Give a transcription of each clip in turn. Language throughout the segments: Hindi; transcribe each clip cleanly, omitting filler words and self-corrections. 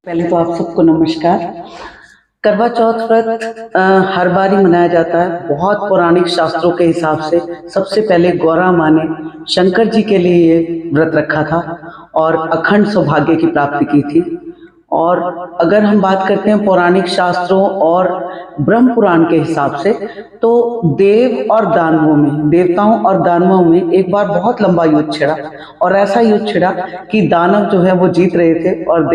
पहले तो आप सबको नमस्कार। करवा चौथ व्रत हर बार ही मनाया जाता है। बहुत पौराणिक शास्त्रों के हिसाब से सबसे पहले गौरा माँ ने शंकर जी के लिए ये व्रत रखा था और अखंड सौभाग्य की प्राप्ति की थी। और अगर हम बात करते हैं पौराणिक शास्त्रों और ब्रह्म पुराण के हिसाब से, तो देव और दानवों में, देवताओं और दानवों में एक बार बहुत लंबा युद्ध छिड़ा और ऐसा युद्ध छिड़ा कि दानव जो है वो जीत रहे थे और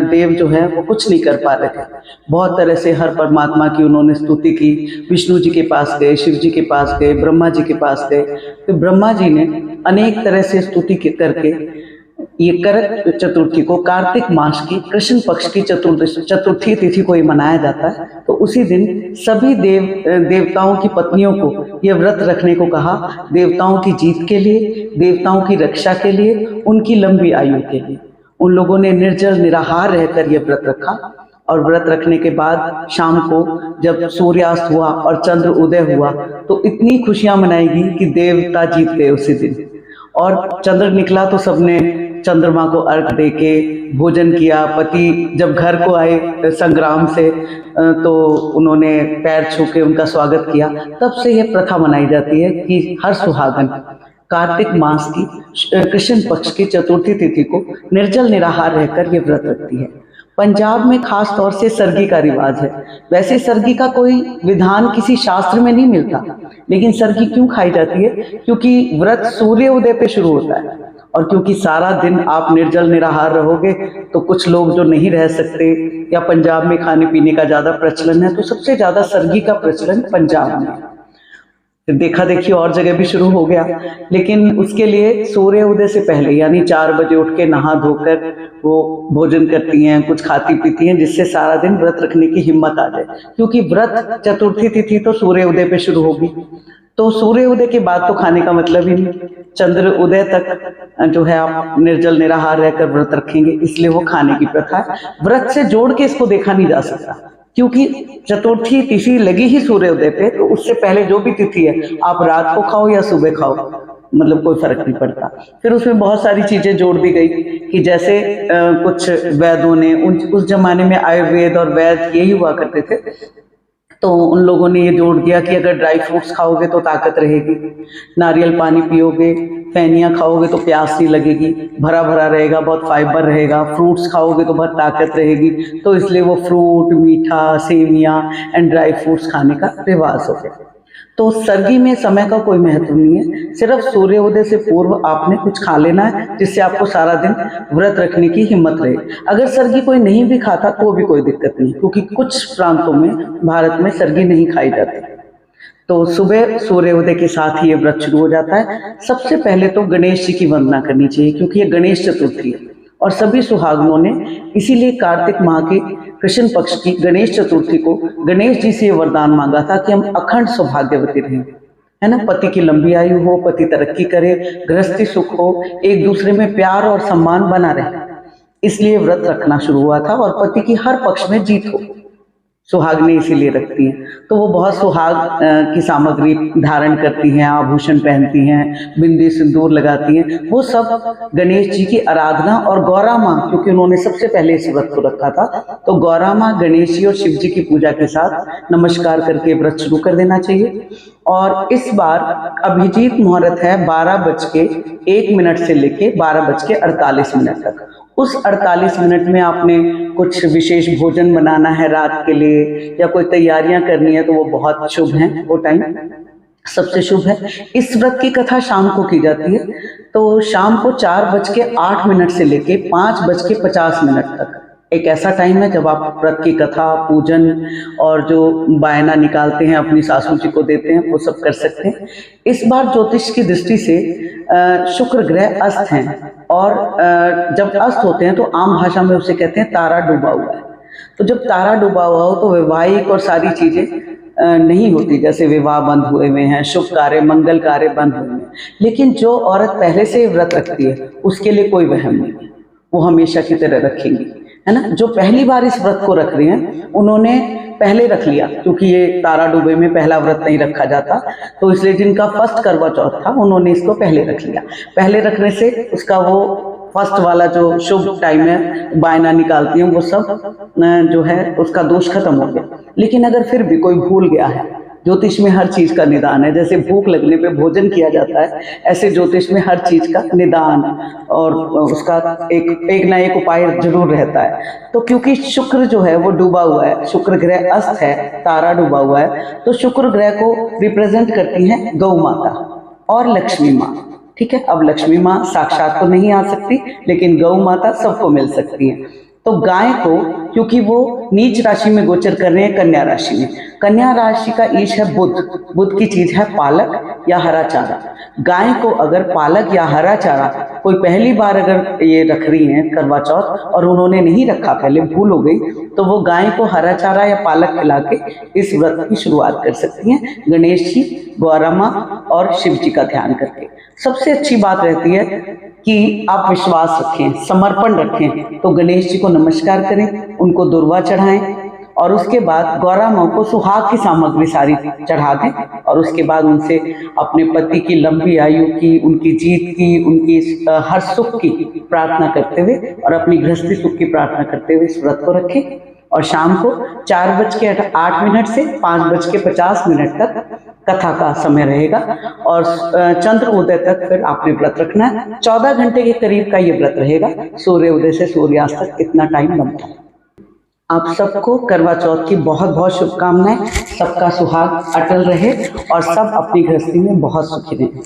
देव जो है वो कुछ नहीं कर पा रहे थे। बहुत तरह से हर परमात्मा की उन्होंने स्तुति की। विष्णु जी के पास गए, शिव जी के पास गए, ब्रह्मा जी के पास गए। तो ब्रह्मा जी ने अनेक तरह से स्तुति करके ये करक चतुर्थी को, कार्तिक मास की कृष्ण पक्ष की चतुर्थी तिथि को ये मनाया जाता है। तो उसी दिन सभी देवताओं की पत्नियों को ये व्रत रखने को कहा। देवताओं की जीत के लिए, देवताओं की रक्षा के लिए, उनकी लंबी आयु के लिए उन लोगों ने निर्जल निराहार रहकर ये व्रत रखा। और व्रत रखने के बाद शाम को जब सूर्यास्त हुआ और चंद्र उदय हुआ तो इतनी खुशियां मनाएगी कि देवता जीत गए उसी दिन। और चंद्र निकला तो सबने चंद्रमा को अर्घ देके भोजन किया। पति जब घर को आए संग्राम से तो उन्होंने पैर छू के उनका स्वागत किया। तब से यह प्रथा मनाई जाती है कि हर सुहागन कार्तिक मास की कृष्ण पक्ष की चतुर्थी तिथि को निर्जल निराहार रहकर ये व्रत रखती है। पंजाब में खास तौर से सरगी का रिवाज है। वैसे सरगी का कोई विधान किसी शास्त्र में नहीं मिलता, लेकिन सरगी क्यों खाई जाती है? क्योंकि व्रत सूर्य उदय पे शुरू होता है और क्योंकि सारा दिन आप निर्जल निराहार रहोगे तो कुछ लोग जो नहीं रह सकते, या पंजाब में खाने पीने का ज़्यादा प्रचलन है, तो सबसे ज़्यादा सरगी का प्रचलन पंजाब में है। देखा देखी और जगह भी शुरू हो गया, लेकिन उसके लिए सूर्य उदय से पहले यानी 4 बजे उठ के नहा धोकर वो भोजन करती हैं, कुछ खाती पीती हैं, जिससे सारा दिन व्रत रखने की हिम्मत आ जाए। क्योंकि व्रत चतुर्थी तिथि तो सूर्य उदय पे शुरू होगी, तो सूर्य उदय के बाद तो खाने का मतलब ही नहीं। चंद्र उदय तक जो है आप निर्जल निराहार रहकर व्रत रखेंगे, इसलिए वो खाने की प्रथा है। व्रत से जोड़ के इसको देखा नहीं जा सकता, क्योंकि चतुर्थी तिथि लगी ही सूर्य उदय पे, तो उससे पहले जो भी तिथि है आप रात को खाओ या सुबह खाओ, मतलब कोई फर्क नहीं पड़ता। फिर उसमें बहुत सारी चीजें जोड़ दी गई कि जैसे कुछ वैद्यों ने उस जमाने में आयुर्वेद और वैद यही हुआ करते थे, तो उन लोगों ने ये जोड़ दिया कि अगर ड्राई फ्रूट्स खाओगे तो ताकत रहेगी, नारियल पानी पियोगे, फैनियाँ खाओगे तो प्यास नहीं लगेगी, भरा भरा रहेगा, बहुत फाइबर रहेगा, फ्रूट्स खाओगे तो बहुत ताकत रहेगी। तो इसलिए वो फ्रूट, मीठा, सेवियाँ एंड ड्राई फ्रूट्स खाने का रिवाज हो गया। तो सरगी में समय का कोई महत्व नहीं है, सिर्फ सूर्योदय से पूर्व आपने कुछ खा लेना है जिससे आपको सारा दिन व्रत रखने की हिम्मत रहे। अगर सरगी कोई नहीं भी खाता तो भी कोई दिक्कत नहीं, क्योंकि कुछ प्रांतों में भारत में सरगी नहीं खाई जाती। तो सुबह सूर्योदय के साथ ही ये व्रत शुरू हो जाता है। सबसे पहले तो गणेश जी की वंदना करनी चाहिए, क्योंकि ये गणेश चतुर्थी है और सभी सुहागनों ने इसीलिए कार्तिक माह के कृष्ण पक्ष की गणेश चतुर्थी को गणेश जी से वरदान मांगा था कि हम अखंड सौभाग्यवती रहें, है ना, पति की लंबी आयु हो, पति तरक्की करे, गृहस्थी सुख हो, एक दूसरे में प्यार और सम्मान बना रहे। इसलिए व्रत रखना शुरू हुआ था और पति की हर पक्ष में जीत हो। सुहागनें इसीलिए रखती हैं, तो वो बहुत सुहाग की सामग्री धारण करती हैं, आभूषण पहनती हैं, बिंदी सिंदूर लगाती हैं। वो सब गणेश जी की आराधना और गौरा माँ, क्योंकि उन्होंने सबसे पहले इस व्रत को रखा था, तो गौरा माँ, गणेश जी और शिव जी की पूजा के साथ नमस्कार करके व्रत शुरू कर देना चाहिए। और इस बार अभिजीत मुहूर्त है 12:01 से लेके 12:48 तक। उस 48 मिनट में आपने कुछ विशेष भोजन बनाना है रात के लिए, या कोई तैयारियां करनी है, तो वो बहुत शुभ है, वो टाइम सबसे शुभ है। इस व्रत की कथा शाम को की जाती है, तो शाम को 4:08 से लेके 5:50 तक एक ऐसा टाइम है जब आप व्रत की कथा, पूजन और जो बायना निकालते हैं अपनी सासू जी को देते हैं, वो सब कर सकते हैं। इस बार ज्योतिष की दृष्टि से शुक्र ग्रह अस्त हैं, और जब अस्त होते हैं तो आम भाषा में उसे कहते हैं तारा डूबा हुआ है। तो जब तारा डूबा हुआ हो तो वैवाहिक और सारी चीजें नहीं होती, जैसे विवाह बंद हुए हुए हैं, शुभ कार्य, मंगल कार्य बंद हुए हैं। लेकिन जो औरत पहले से व्रत रखती है उसके लिए कोई वहम नहीं है, वो हमेशा की तरह रखेंगी, है ना। जो पहली बार इस व्रत को रख रही हैं उन्होंने पहले रख लिया, क्योंकि ये तारा डूबे में पहला व्रत नहीं रखा जाता, तो इसलिए जिनका फर्स्ट करवा चौथ था उन्होंने इसको पहले रख लिया। पहले रखने से उसका वो फर्स्ट वाला जो शुभ टाइम है बायना निकालती हैं, वो सब जो है उसका दोष खत्म हो गया। लेकिन अगर फिर भी कोई भूल गया है, ज्योतिष में हर चीज का निदान है, जैसे भूख लगने पे भोजन किया जाता है, ऐसे ज्योतिष में हर चीज का निदान और उसका एक ना एक उपाय जरूर रहता है। तो क्योंकि शुक्र जो है वो डूबा हुआ है, शुक्र ग्रह अस्त है, तारा डूबा हुआ है, तो शुक्र ग्रह को रिप्रेजेंट करती है गौ माता और लक्ष्मी माँ। ठीक है, अब लक्ष्मी माँ साक्षात तो नहीं आ सकती, लेकिन गौ माता सबको मिल सकती है। तो गाय को, क्योंकि वो नीच राशि में गोचर कर रहे हैं कन्या राशि में, कन्या राशि का ईश है बुध, बुध की चीज है पालक या हरा चारा। गाय को अगर पालक या हरा चारा कोई पहली बार अगर ये रख रही हैं करवा चौथ और उन्होंने नहीं रखा, पहले भूल हो गई, तो वो गाय को हरा चारा या पालक खिला के इस व्रत की शुरुआत कर सकती हैं, गणेश जी, गौरा माँ और शिव जी का ध्यान करके। सबसे अच्छी बात रहती है कि आप विश्वास रखें, समर्पण रखें, तो गणेश जी को नमस्कार करें, उनको दुर्वा चढ़ाएं और उसके बाद गौरा माँ को सुहाग की सामग्री सारी चढ़ा दें और उसके बाद उनसे अपने पति की लंबी आयु की, उनकी जीत की, उनकी हर सुख की प्रार्थना करते हुए और अपनी गृहस्थी सुख की प्रार्थना करते हुए इस व्रत को रखें। और शाम को 4:08 से 5:50 तक कथा का समय रहेगा और चंद्र उदय तक फिर आपने व्रत रखना है। 14 घंटे के करीब का ये व्रत रहेगा, सूर्य उदय से सूर्यास्त तक इतना टाइम बनता है। आप सबको करवा चौथ की बहुत बहुत शुभकामनाएं, सबका सुहाग अटल रहे और सब अपनी गृहस्थी में बहुत सुखी रहें।